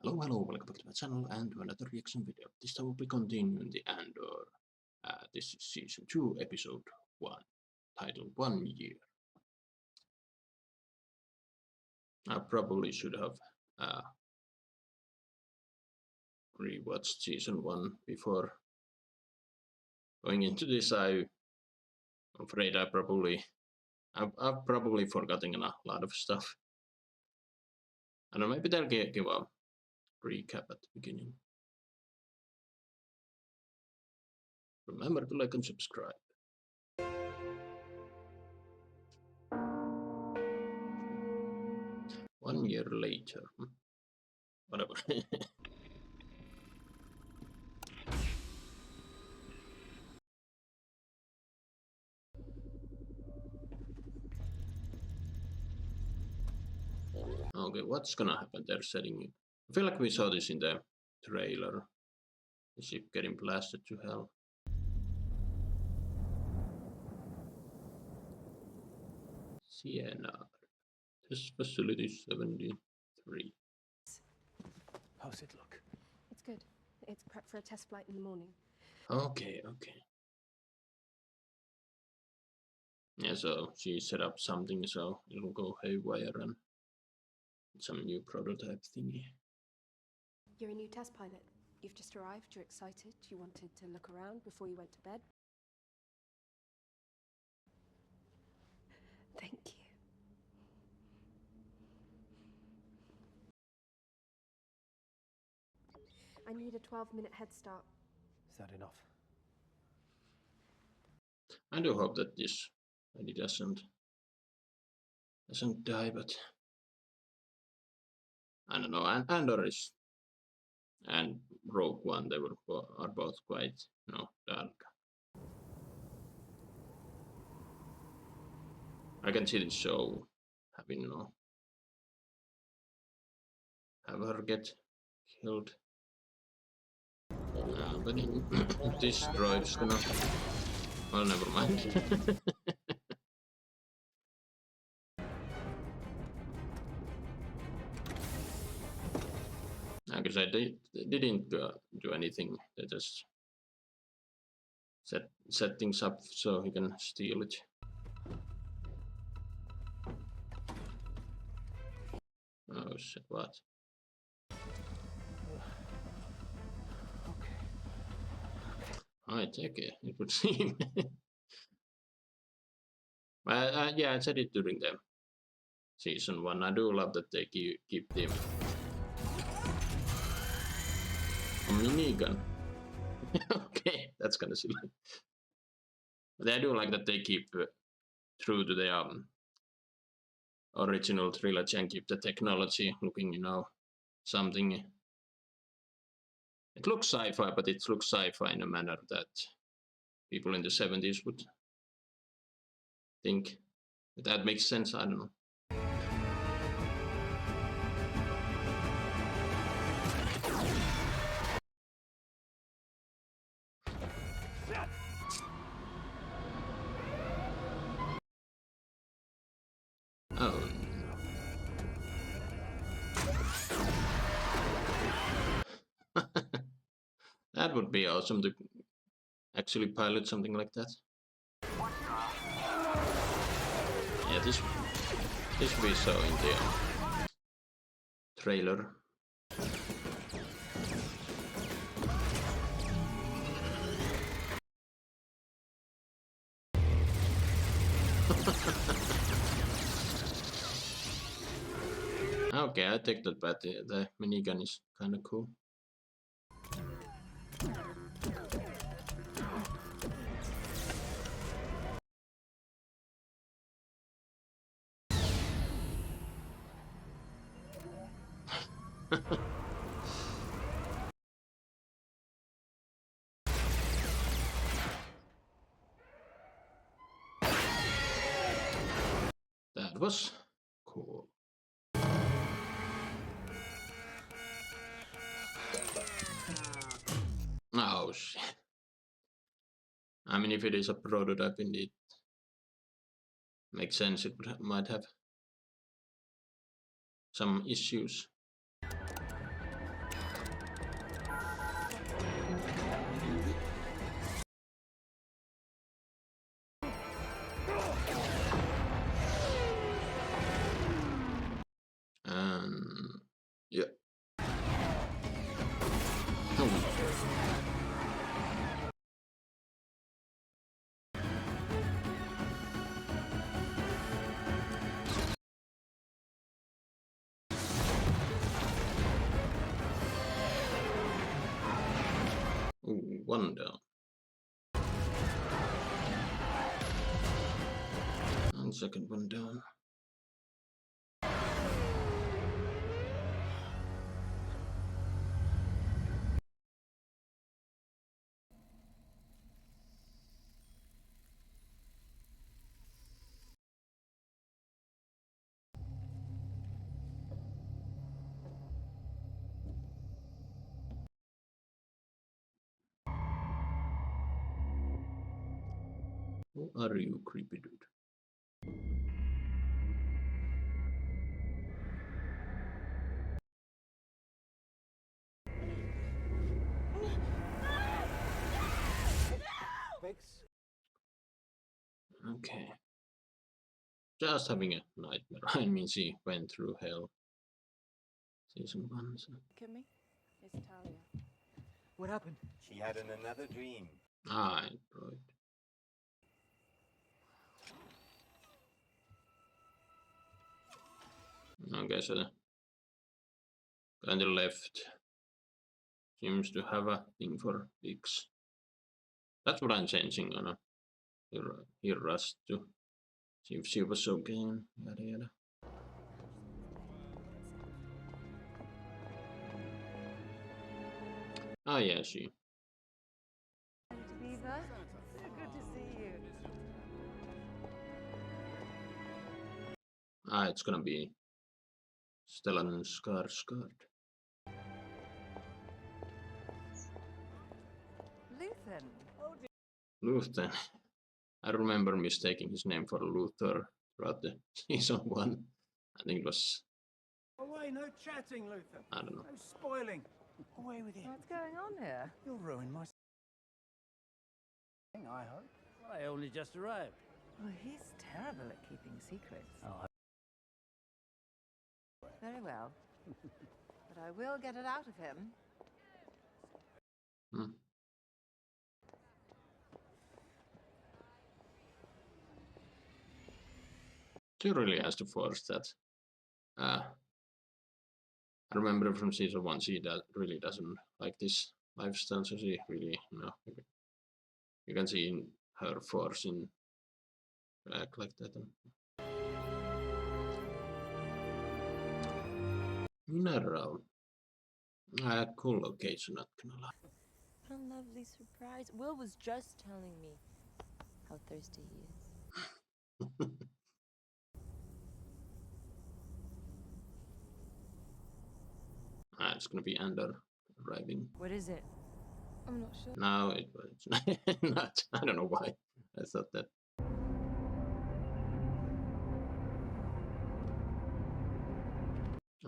Hello, welcome back to my channel and to another reaction video. This time we'll be continuing the Andor. This is season 2, episode 1, titled 1 Year. I probably should have rewatched season 1 before going into this. I'm afraid I've probably forgotten a lot of stuff. I don't know, maybe they'll give a recap at the beginning. Remember to like and subscribe. One year later. Whatever. Okay, what's gonna happen? They're setting it. I feel like we saw this in the trailer. The ship getting blasted to hell. Sienna. This facility 73. How's it look? It's good. It's prepped for a test flight in the morning. Okay. Yeah, so she set up something so it'll go haywire and some new prototype thingy. You're a new test pilot. You've just arrived. You're excited. You wanted to look around before you went to bed. Thank you. I need a 12-minute head start. Is that enough? I do hope that this lady doesn't die, but I don't know. Andor is and Rogue One, they are both quite, dark. I can see this show having, have her get killed. But this droid's gonna. Well, never mind. Because they didn't do anything. They just set things up so he can steal it. Oh shit! What? I take it. It would seem. Yeah, I said it during the season 1. I do love that they keep them. A minigun. Okay, that's kind of silly. But I do like that they keep true to the original trilogy and keep the technology looking, something. It looks sci-fi, but it looks sci-fi in a manner that people in the 70s would think. If that makes sense, I don't know. Oh. That would be awesome to actually pilot something like that. Yeah, this we saw in the trailer. Okay, I take that back. The minigun is kind of cool. That was cool. Oh shit. I mean, if it is a prototype, indeed, makes sense. It might have some issues. one down. And second one down. Who are you, creepy dude? Fix. Okay. Just having a nightmare. I mean, she went through hell. Season 1. So. Look at me. It's Talia. What happened? She had another dream. Ah, right. Okay, so the guy on the left seems to have a thing for pigs. That's what I'm changing on a he rushed to see if she was okay and yada yada. Ah, yeah, she. Viva, so good to see you. Ah, it's gonna be Stellan Skarsgård. Luthen. Luthen. I remember mistaking his name for Luther throughout the season 1. I think it was, Away, no chatting, Luther. I don't know. No spoiling. Away with you. What's going on here? You'll ruin my thing, I hope. I only just arrived. Well, he's terrible at keeping secrets. Oh, Very well. But I will get it out of him. Hmm. She really has to force that. I remember from season 1, she really doesn't like this lifestyle, so she really, you can see in her forcing to act like that. Mineral. Cool location, not gonna lie. A lovely surprise. Will was just telling me how thirsty he is. It's gonna be Andor arriving. What is it? I'm not sure. No, it was not. I don't know why I thought that.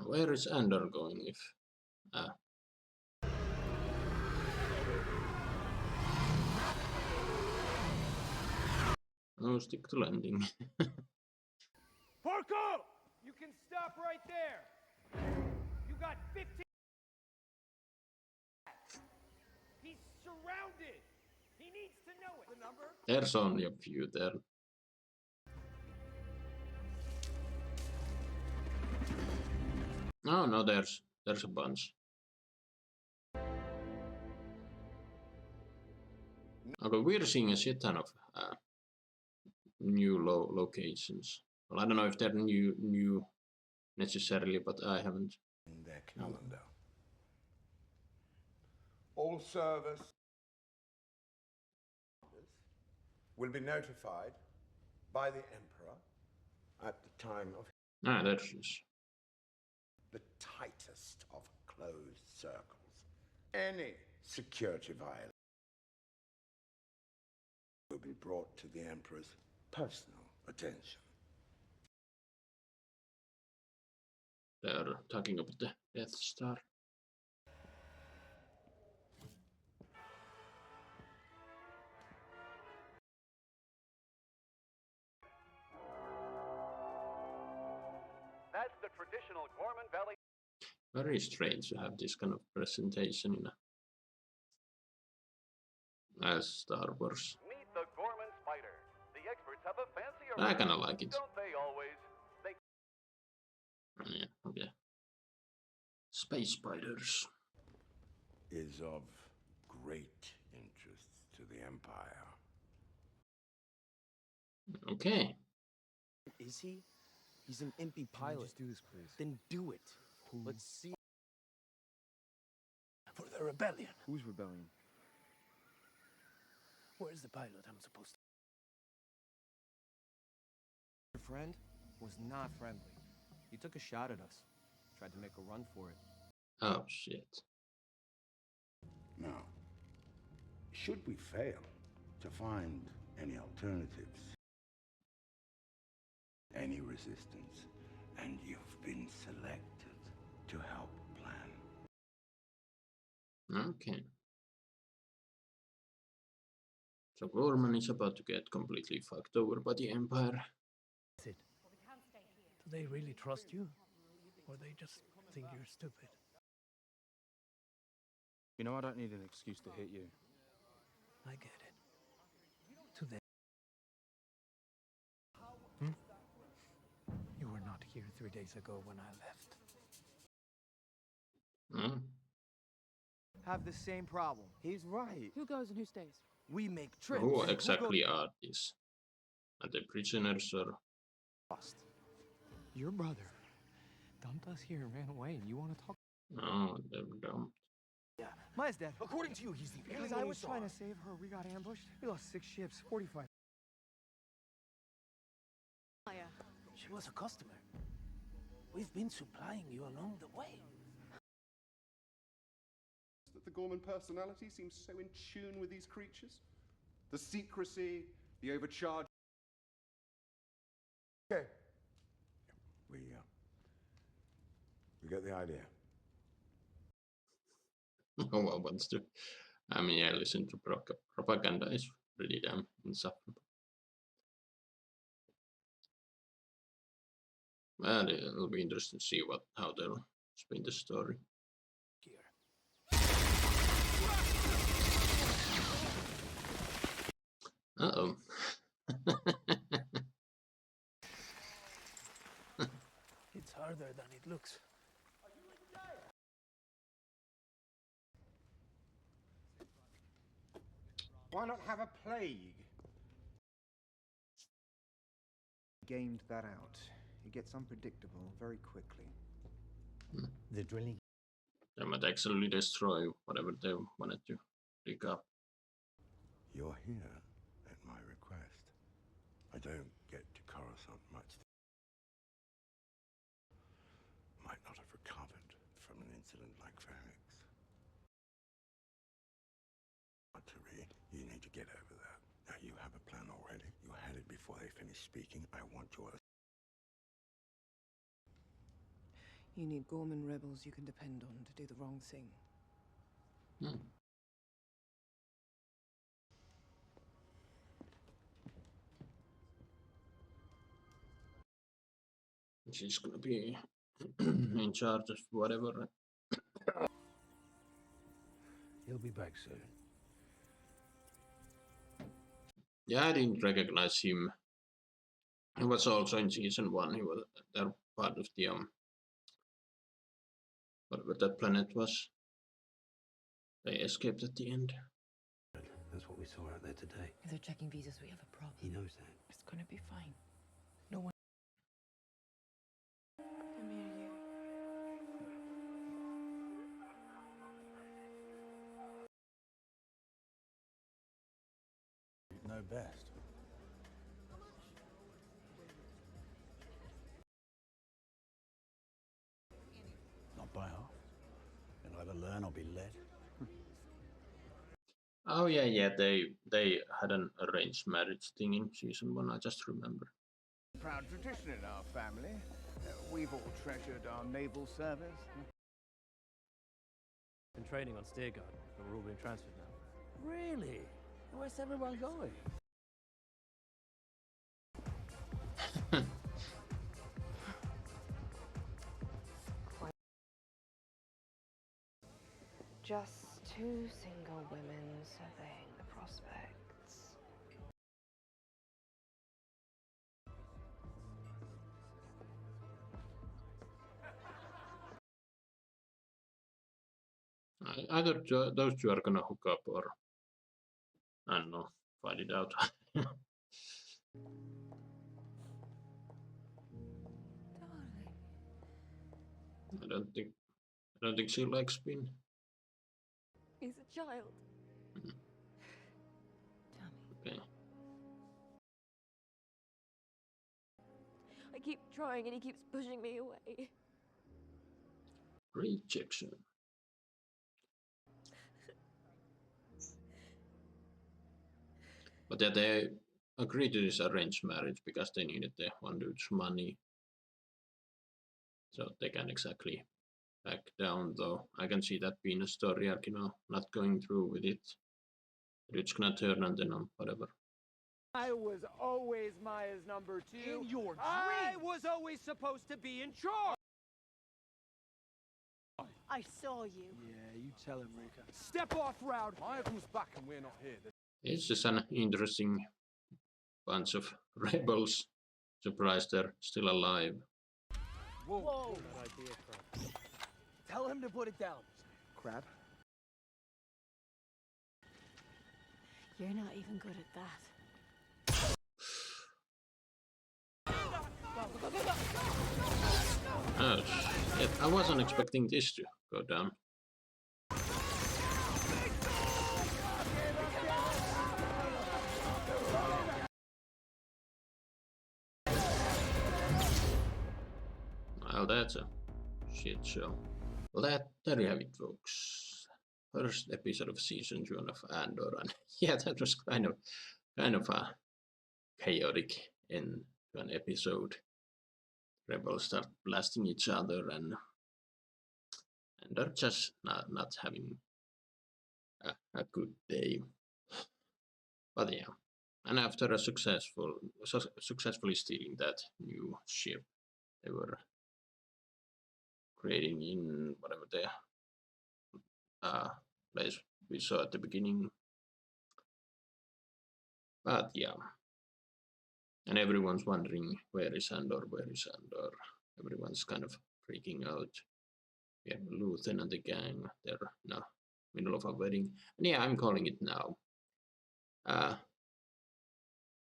Where is Andor going if... Oh, stick to landing. Porco! You can stop right there. You got 15. He's surrounded. He needs to know it. The number? There's only a few there. Oh no, there's a bunch. Okay, we're seeing a shit ton of new locations. Well, I don't know if they're new necessarily, but I haven't. In their calendar. All service will be notified by the Emperor at the time of Ah, there's this. the tightest of closed circles. Any security violation will be brought to the Emperor's personal attention. They're talking about the Death Star. That's the traditional Gorman Valley. Very strange to have this kind of presentation in a Star Wars. Meet the Gorman Spider. The experts have a fancy I kind of like it. Don't they always? They Yeah, okay. Space spiders. Is of great interest. the Empire. Okay. Is he? He's an impy pilot. Just do this, please. Then do it. Let's see. For the rebellion. Whose rebellion? Where's the pilot I'm supposed to... Your friend was not friendly. He took a shot at us. Tried to make a run for it. Oh shit. Now, should we fail to find any alternatives, any resistance, and you've been selected to help plan. Okay. So Gorman is about to get completely fucked over by the Empire. Do they really trust you? Or they just think you're stupid? You know I don't need an excuse to hit you. I get it. To them. You were not here 3 days ago when I left. Hmm? Have the same problem. He's right. Who goes and who stays? We make trips. Who exactly are these? Are they prisoners or? Your brother dumped us here and ran away, and you want to talk? No, they're dumb. Yeah, Maya's dead. According to you, he's the Because I was trying to save her. We got ambushed. We lost 6 ships, 45. Maya. She was a customer. We've been supplying you along the way. That the Gorman personality seems so in tune with these creatures. The secrecy, the overcharge. Okay. We get the idea. No one wants to. I mean, I listen to propaganda is really damn insufferable. Well, it'll be interesting to see how they'll spin the story. Uh-oh. It's harder than it looks. Why not have a plague? Gamed that out. It gets unpredictable very quickly. The drilling. They might actually destroy whatever they wanted to pick up. You're here at my request. I don't get to Coruscant much. Might not have recovered from an incident like Ferrix. Artery, you need to get over that. Now you have a plan already. You had it before they finished speaking. I want yours. You need Gorman rebels you can depend on to do the wrong thing. She's gonna be in charge of whatever. He'll be back soon. Yeah, I didn't recognize him. He was also in season 1. He was they're part of the whatever that planet was. They escaped at the end. That's what we saw out there today. If they're checking visas, we have a problem. He knows that. It's gonna be fine. No one. Come here, you. Know best. Not by half. You'll either learn or be led. Oh yeah. They had an arranged marriage thing in season 1. I just remember. Proud tradition in our family. We've all treasured our naval service. Been training on Steer Guard, but we're all being transferred now. Really? Where's everyone going? Just 2 single women surveying the prospects. Either those two are gonna hook up, or I don't know. Find it out. I don't think she likes being. He's a child. Okay. I keep trying and he keeps pushing me away. Rejection. But yeah, they agreed to this arranged marriage because they needed the one dude's money. So they can't exactly back down, though. I can see that being a story arc, not going through with it. It's gonna turn and then whatever. I was always Maya's number 2. In your I dream. was always supposed to be in charge. I saw you. Yeah, you tell him, Rika. Step off, Route. Maya comes back and we're not here. It's just an interesting bunch of rebels. Surprised they're still alive. Whoa. Bad idea, Crab. Tell him to put it down. Crab? You're not even good at that. Oh shit, I wasn't expecting this to go down. Well, that's a shit show. Well, there you have it, folks. First episode of season 1 of Andor, and yeah, that was kind of a chaotic end to an episode. Rebels start blasting each other, and they're just not having a good day. But yeah, and after successfully stealing that new ship they were creating in whatever the place we saw at the beginning. But yeah, and everyone's wondering where is Andor? Everyone's kind of freaking out. We have Luthen and the gang. They're in the middle of a wedding, and yeah, I'm calling it now.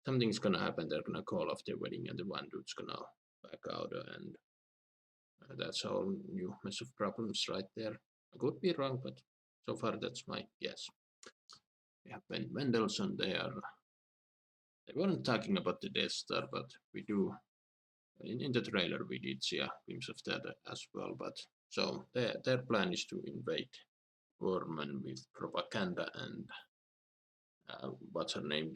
Something's gonna happen. They're gonna call off the wedding, and the one dude's gonna back out, and that's a whole new mess of problems right there. I could be wrong, but so far that's my guess. Yeah, Ben Mendelsohn, they weren't talking about the Death Star, but we do. In the trailer, we did see a glimpse of that as well. But so their plan is to invade Gorman with propaganda, and what's her name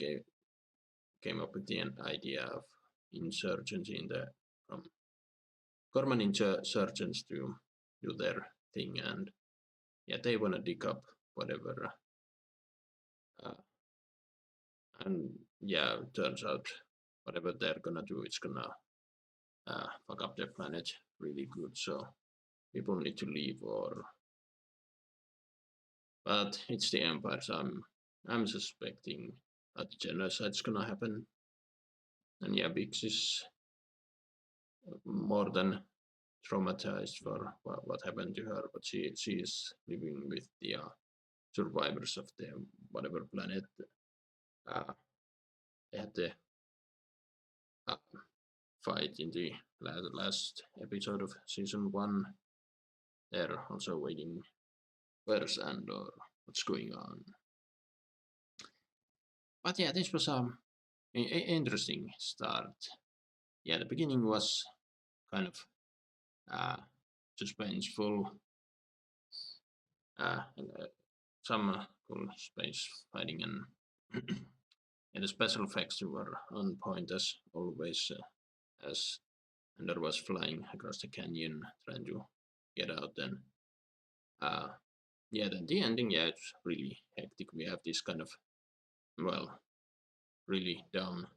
came up with the idea of insurgency in the Gorman insurgents to do their thing, and yeah, they want to dig up whatever. And yeah, turns out whatever they're gonna do, it's gonna fuck up their planet really good. So people need to leave, but it's the Empire, so I'm suspecting that genocide's gonna happen. And yeah, Bix is more than traumatized for what happened to her, but she is living with the survivors of the whatever planet. They had the fight in the last episode of season 1. They're also waiting. Where's Andor? What's going on? But yeah, this was an interesting start. Yeah, the beginning was kind of suspenseful. Some cool space fighting, and and the special effects were on point as always. As Andor was flying across the canyon trying to get out, and yeah, then the ending, yeah, it's really hectic. We have this kind of, well, really dumb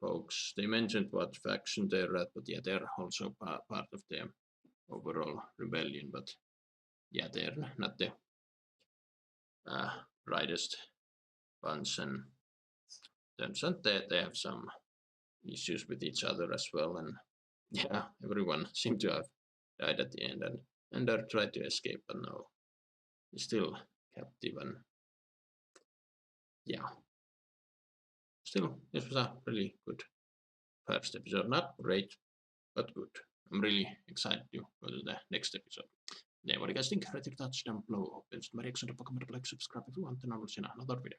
folks. They mentioned what faction they're at, but yeah, they're also part of the overall rebellion. But yeah, they're not the brightest bunch, and turns out they have some issues with each other as well. And yeah, everyone seemed to have died at the end, and Andor tried to escape, but no, he's still captive. And yeah. Still, this was a really good first episode. Not great, but good. I'm really excited to go to the next episode. Yeah, what do you guys think? Rate your thoughts down below. Hope you enjoyed my reaction. Don't forget to like, subscribe if you want, and I will see you in another video.